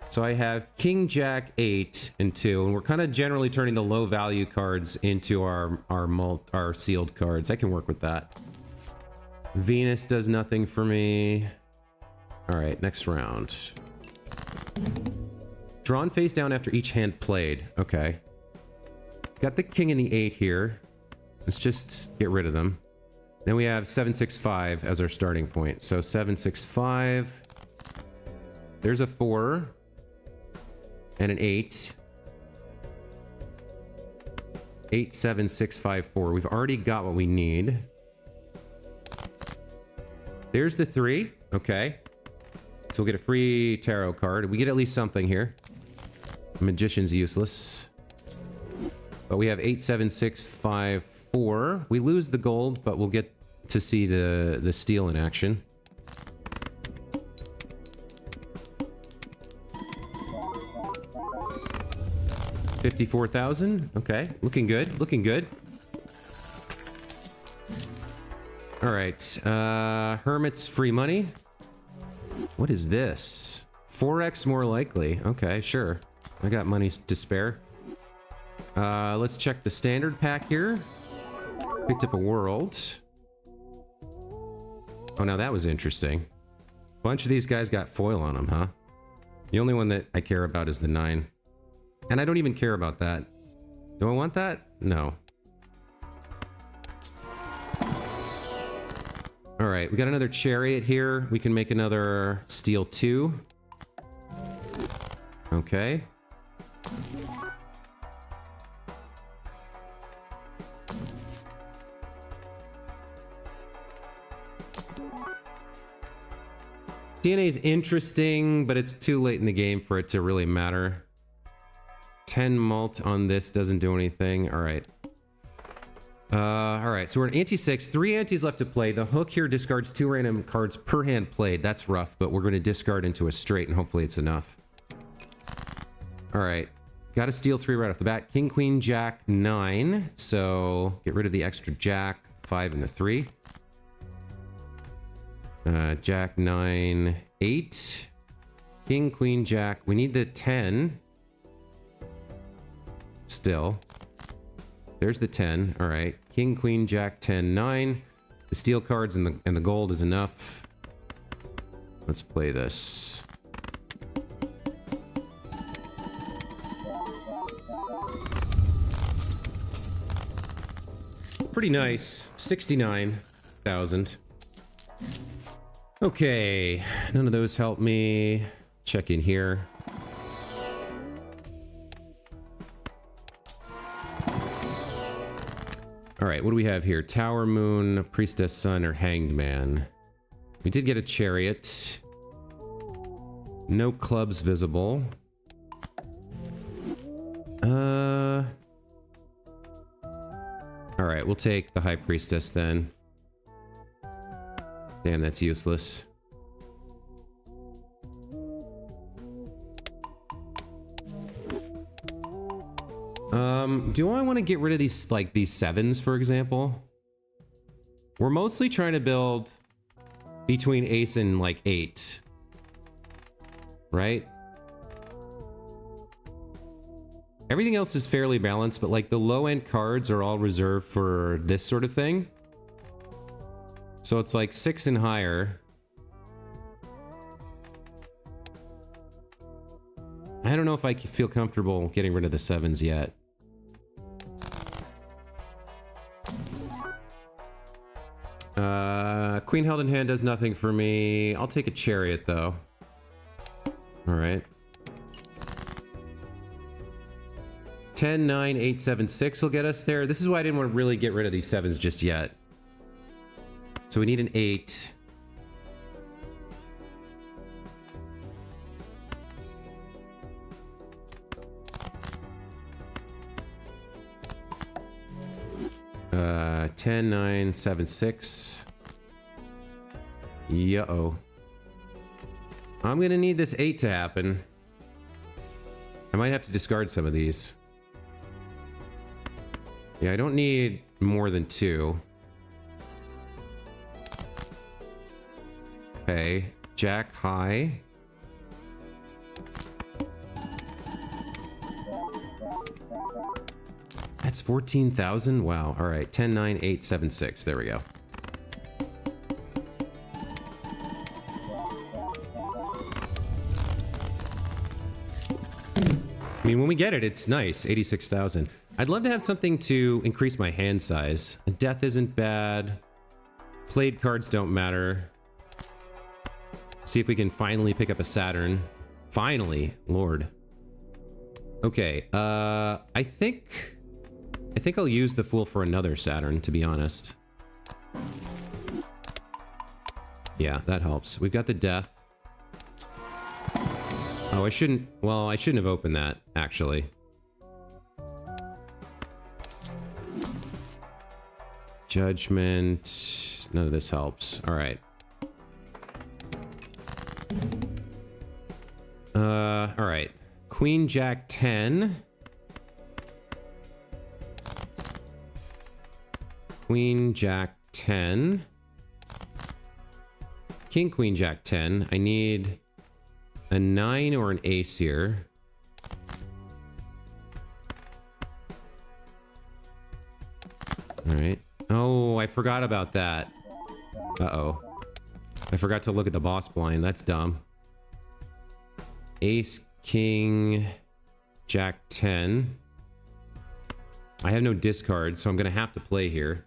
So I have King, Jack, 8, and 2, and we're kind of generally turning the low value cards into our sealed cards. I can work with that. Venus does nothing for me. All right, next round. Drawn face down after each hand played. Okay. Got the King and the 8 here. Let's just get rid of them. Then we have 7, 6, 5 as our starting point. So 7, 6, 5. There's a 4. And an 8. 8, 7, 6, 5, 4. We've already got what we need. There's the 3. Okay. So we'll get a free tarot card. We get at least something here. Magician's useless. But we have 8, 7, 6, 5, 4. We lose the gold, but we'll get to see the steel in action. $54,000. Okay, looking good. Looking good. All right. Hermit's free money. What is this? 4x more likely. Okay, sure. I got money to spare. Let's check the standard pack here. Picked up a world. Oh, now that was interesting. A bunch of these guys got foil on them, huh? The only one that I care about is the 9. And I don't even care about that. Do I want that? No. All right, we got another chariot here. We can make another steel 2. Okay. DNA is interesting, but it's too late in the game for it to really matter. 10 malt on this doesn't do anything. All right. All right, so we're at ante 6. 3 antes left to play. The hook here discards 2 random cards per hand played. That's rough, but we're going to discard into a straight, and hopefully it's enough. All right. Got to steal 3 right off the bat. King, Queen, Jack, 9. So get rid of the extra Jack, 5, and the 3. Jack, 9, 8. King, Queen, Jack. We need the 10. Still. There's the 10. All right. King, Queen, Jack, 10, 9. The steel cards and the gold is enough. Let's play this. Pretty nice. 69,000. Okay. None of those help me. Check in here. All right, what do we have here? Tower, Moon, Priestess, Sun, or Hanged Man? We did get a chariot. No clubs visible. All right, we'll take the High Priestess then. Damn, that's useless. Do I want to get rid of these, like, these 7s, for example? We're mostly trying to build between ace and, like, 8. Right? Everything else is fairly balanced, but, like, the low-end cards are all reserved for this sort of thing. So it's, like, 6 and higher. I don't know if I feel comfortable getting rid of the 7s yet. Queen held in hand does nothing for me. I'll take a chariot, though. All right. 10, 9, 8, 7, 6 will get us there. This is why I didn't want to really get rid of these 7s just yet. So we need an 8. Uh, 10, 9, 7, 6. Yo-oh. I'm gonna need this 8 to happen. I might have to discard some of these. Yeah, I don't need more than 2. Okay, Jack high. That's 14,000? Wow. All right, 10, 9, 8, 7, 6. There we go. I mean, when we get it, it's nice. 86,000. I'd love to have something to increase my hand size. Death isn't bad. Played cards don't matter. See if we can finally pick up a Saturn. Finally, Lord. Okay, I think I'll use the Fool for another Saturn, to be honest. Yeah, that helps. We've got the Death. Oh, I shouldn't have opened that, actually. Judgment. None of this helps. All right. All right. Queen, Jack, 10. Queen, Jack, 10. King, Queen, Jack, 10. I need a 9 or an ace here. All right. Oh, I forgot about that. Uh-oh. I forgot to look at the boss blind. That's dumb. Ace, King, Jack, 10. I have no discard, so I'm going to have to play here.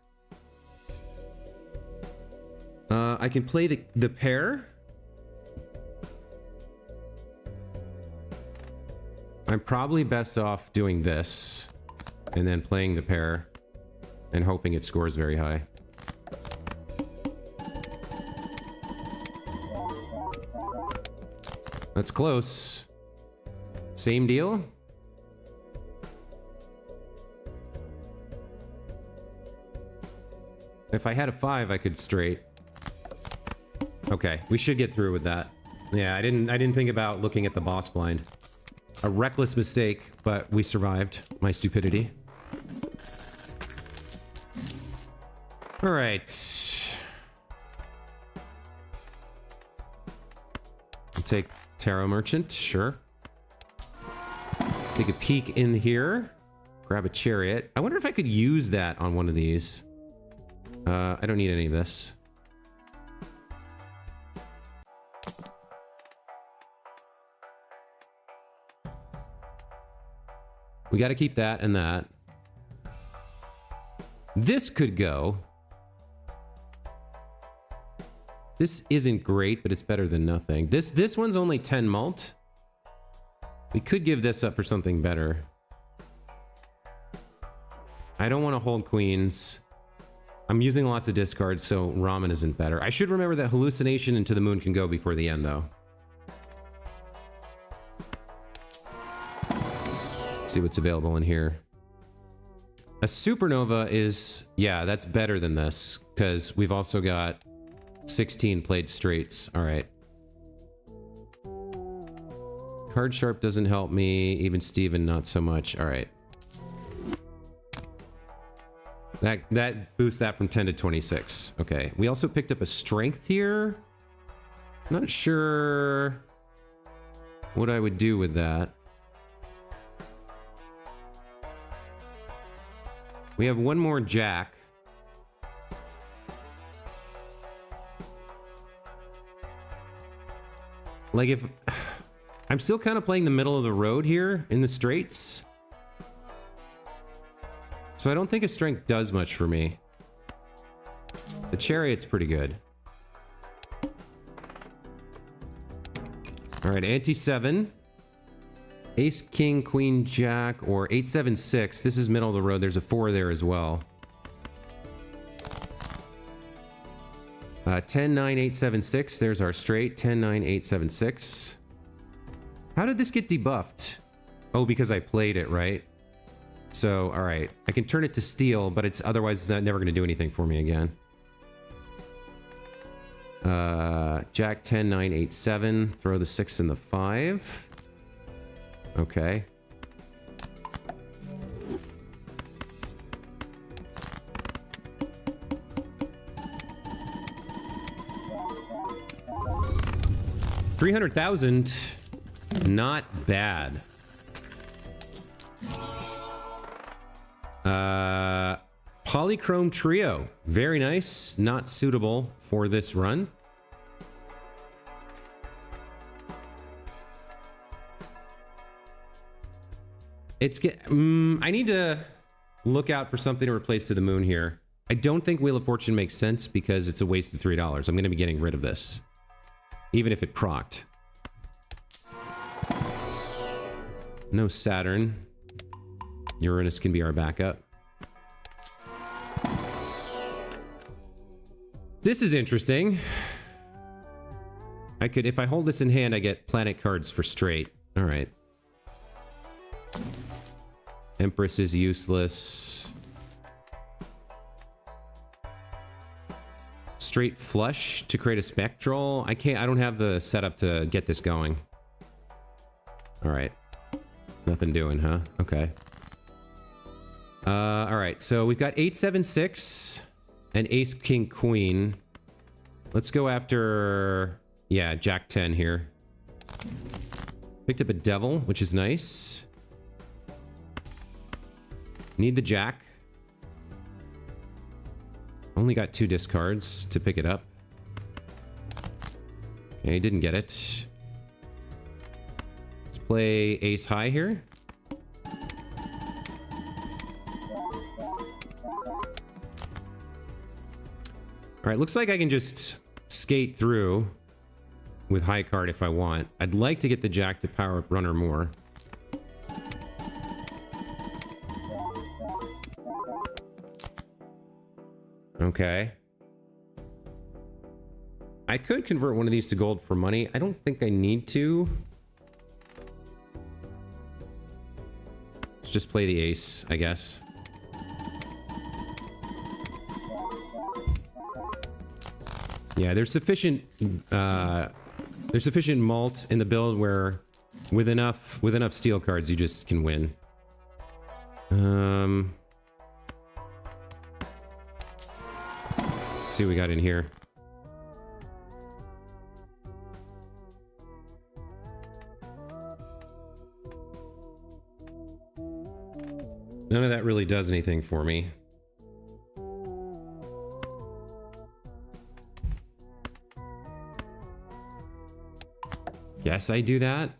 I can play the pair. I'm probably best off doing this and then playing the pair and hoping it scores very high. That's close. Same deal? If I had a 5, I could straight. Okay, we should get through with that. Yeah, I didn't think about looking at the boss blind. A reckless mistake, but we survived my stupidity. All right. I'll take Tarot Merchant, sure. Take a peek in here. Grab a Chariot. I wonder if I could use that on one of these. I don't need any of this. We got to keep that and that. This could go. This isn't great, but it's better than nothing. This one's only 10 mult. We could give this up for something better. I don't want to hold queens. I'm using lots of discards, so Ramen isn't better. I should remember that Hallucination and To the Moon can go before the end, though. Let's see what's available in here. A Supernova is... yeah, that's better than this, because we've also got 16 played straights. All right. Card Sharp doesn't help me. Even Steven, not so much. All right. That boosts that from 10 to 26. Okay. We also picked up a Strength here. Not sure what I would do with that. We have one more Jack. Like if... I'm still kind of playing the middle of the road here in the straights. So I don't think a Strength does much for me. The Chariot's pretty good. All right, ante 7. Ace, King, Queen, Jack, or 8, 7, 6. This is middle of the road. There's a 4 there as well. 10, 9, 8, 7, 6. There's our straight. 10, 9, 8, 7, 6. How did this get debuffed? Oh, because I played it, right? So, all right. I can turn it to steel, but it's otherwise it's never going to do anything for me again. Jack, 10, 9, 8, 7. Throw the 6 and the 5. Okay. 300,000. Not bad. Polychrome Trio. Very nice. Not suitable for this run. I need to look out for something to replace To the Moon here. I don't think Wheel of Fortune makes sense because it's a waste of $3. I'm going to be getting rid of this. Even if it procced. No Saturn. Uranus can be our backup. This is interesting. I could, if I hold this in hand, I get planet cards for straight. All right. Empress is useless. Straight flush to create a spectral. I don't have the setup to get this going. All right. Nothing doing, huh? Okay. All right. So we've got 876 and Ace King Queen. Let's go after, yeah, Jack 10 here. Picked up a Devil, which is nice. Need the Jack. Only got 2 discards to pick it up. Okay, didn't get it. Let's play Ace High here. Alright, looks like I can just skate through with high card if I want. I'd like to get the Jack to power up Runner more. Okay. I could convert one of these to gold for money. I don't think I need to. Let's just play the ace, I guess. Yeah, there's sufficient malt in the build where with enough steel cards you just can win. Let's see what we got in here. None of that really does anything for me. Guess I do that.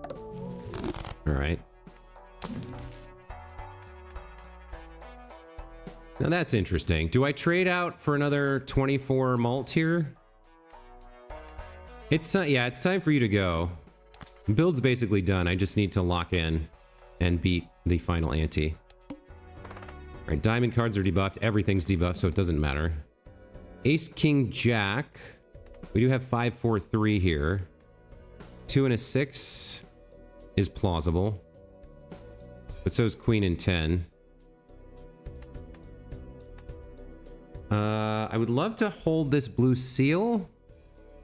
All right. Now that's interesting. Do I trade out for another 24 malt here? It's yeah, it's time for you to go. The build's basically done. I just need to lock in and beat the final ante. All right, diamond cards are debuffed. Everything's debuffed, so it doesn't matter. Ace, King, Jack. We do have 5, 4, 3 here. 2 and a 6 is plausible. But so is Queen and 10. I would love to hold this blue seal.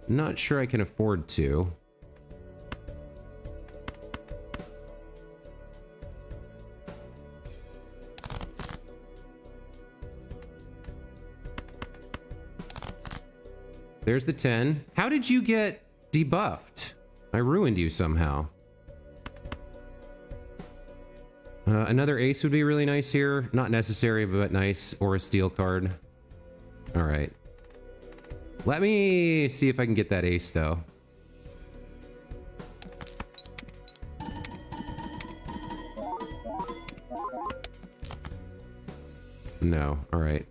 Not sure I can afford to. There's the 10. How did you get debuffed? I ruined you somehow. Another ace would be really nice here. Not necessary, but nice. Or a steel card. All right. Let me see if I can get that ace, though. No. All right.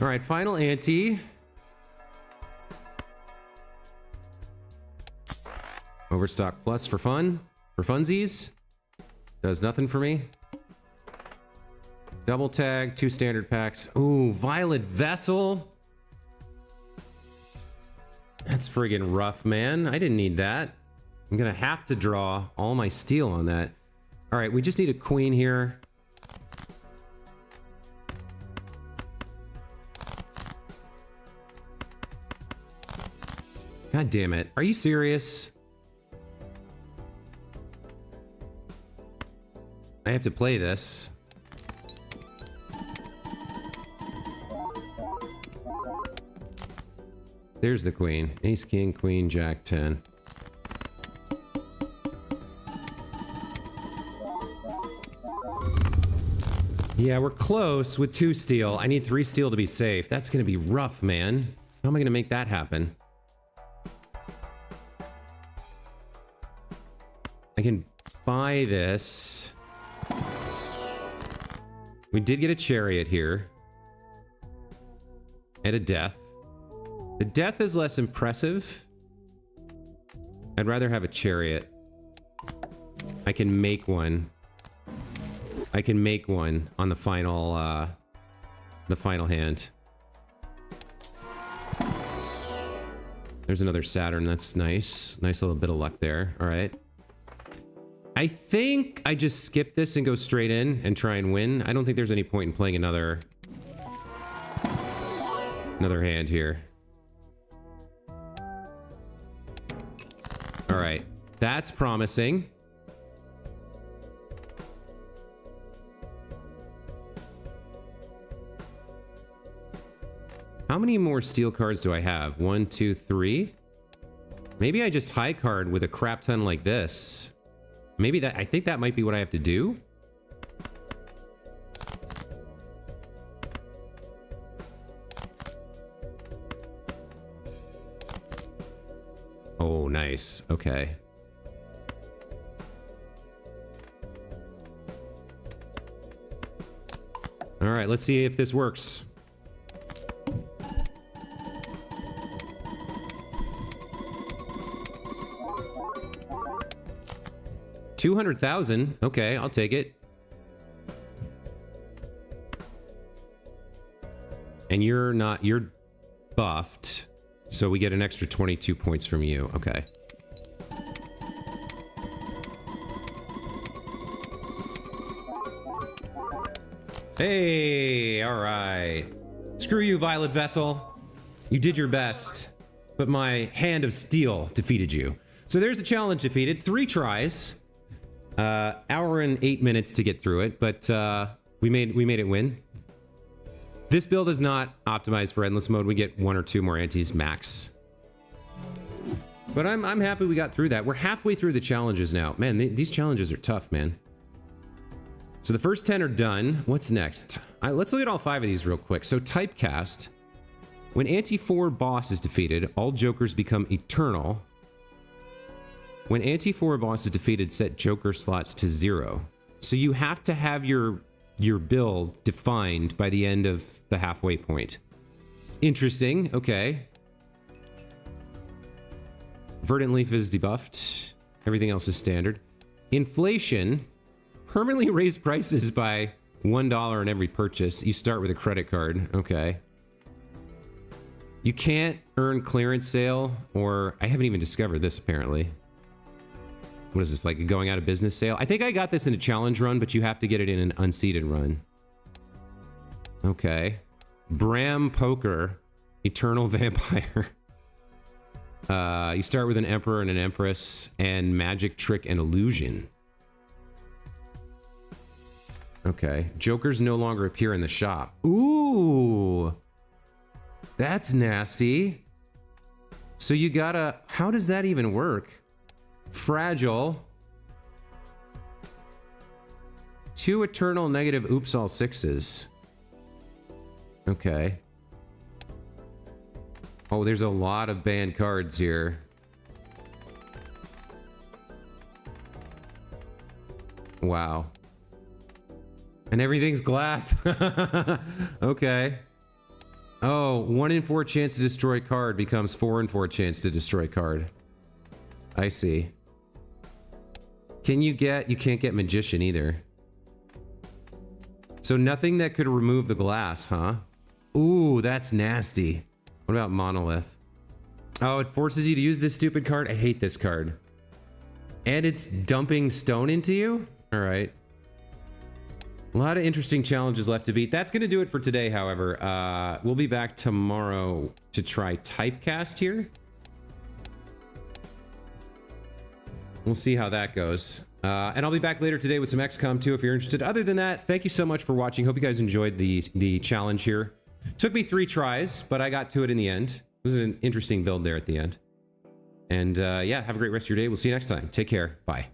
All right, final ante. Overstock plus for fun, for funsies. Does nothing for me. Double tag, 2 standard packs. Ooh, Violet Vessel. That's friggin' rough, man. I didn't need that. I'm gonna have to draw all my steel on that. All right, we just need a queen here. God damn it. Are you serious? I have to play this. There's the queen. Ace, king, queen, jack, 10. Yeah, we're close with 2 steel. I need 3 steel to be safe. That's going to be rough, man. How am I going to make that happen? I can buy this. We did get a chariot here. And a death. The death is less impressive. I'd rather have a chariot. I can make one. I can make one on the final hand. There's another Saturn. That's nice. Nice little bit of luck there. All right. I think I just skip this and go straight in and try and win. I don't think there's any point in playing another hand here. All right. That's promising. How many more steel cards do I have? 1, 2, 3. Maybe I just high card with a crap ton like this. Maybe that, I think that might be what I have to do. Oh, nice. Okay. All right, let's see if this works. $200,000. Okay, I'll take it. And you're buffed. So we get an extra 22 points from you. Okay. Hey, all right. Screw you, Violet Vessel. You did your best, but my hand of steel defeated you. So there's the challenge defeated. 3 tries. Hour and 8 minutes to get through it, but we made it win. This build is not optimized for endless mode. We get 1 or 2 more antis max. But I'm happy we got through that. We're halfway through the challenges now. Man, these challenges are tough, man. So the first 10 are done. What's next? Let's look at all 5 of these real quick. So typecast. When Anti 4 boss is defeated, all jokers become eternal. When Anti 4 boss is defeated, set joker slots to 0. So you have to have your build defined by the end of the halfway point. Interesting. Okay. Verdant Leaf is debuffed. Everything else is standard. Inflation. Permanently raise prices by $1 in every purchase. You start with a credit card. Okay. You can't earn clearance sale, or I haven't even discovered this apparently. What is this, like a going out of business sale? I think I got this in a challenge run, but you have to get it in an unseated run. Okay. Bram Poker. Eternal Vampire. You start with an Emperor and an Empress, and Magic, Trick, and Illusion. Okay. Jokers no longer appear in the shop. Ooh! That's nasty. So you gotta... How does that even work? Fragile. 2 eternal negative oops all 6s. Okay. Oh, there's a lot of banned cards here. Wow. And everything's glass. Okay. Oh, 1 in 4 chance to destroy card becomes 4 in 4 chance to destroy card. I see. You can't get Magician either. So nothing that could remove the glass, huh? Ooh, that's nasty. What about Monolith? Oh, it forces you to use this stupid card? I hate this card. And it's dumping stone into you? All right. A lot of interesting challenges left to beat. That's going to do it for today, however. We'll be back tomorrow to try Typecast here. We'll see how that goes. And I'll be back later today with some XCOM 2 if you're interested. Other than that, thank you so much for watching. Hope you guys enjoyed the challenge here. Took me 3 tries, but I got to it in the end. It was an interesting build there at the end. And yeah, have a great rest of your day. We'll see you next time. Take care. Bye.